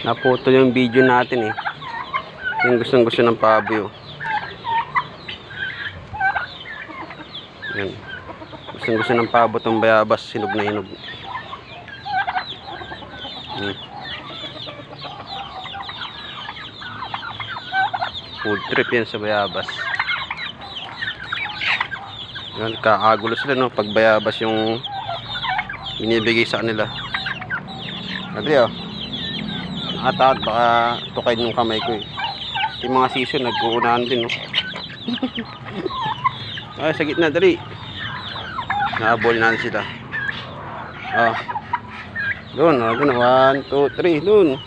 Naputol yung video natin eh. Yung gustong gusto ng pabyo. Yan. Gustong gusto ng pabo tong bayabas. Hinog na hinog. Food trip yan sa bayabas. Yan, kaagulo sila no pag bayabas yung binibigay sa kanila. Adri oh. Nakatakot baka tukay ng kamay ko eh. Yung mga season nag-uunahan din no. Ay sa gitna dali. Nakabol natin sila. Oh. Doon, oh, doon 1 2 3 doon.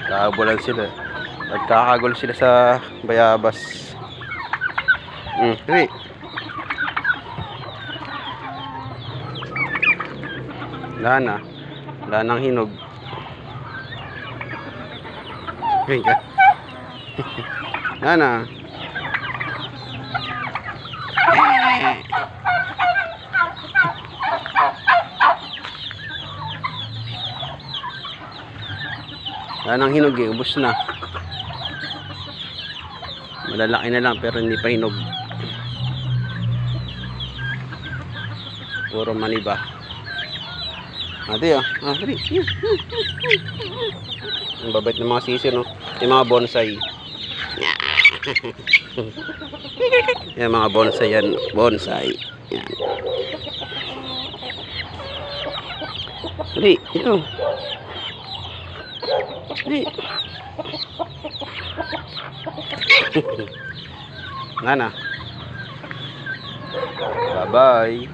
Nakabolan sila. Nagkakagol sila sa bayabas. Dali. Wala na. Wala nang hinog. Wala na. Wala nang hinog eh. Ubus na. Malalaki na lang pero hindi pa hinog. Puro maniba. Ate oh. Dali. Ang babait ng mga sisi no. Yung mga bonsai. Yan mga bonsai yan. Bonsai. Yan. Dali. Ito. Dali. Nana. Bye-bye.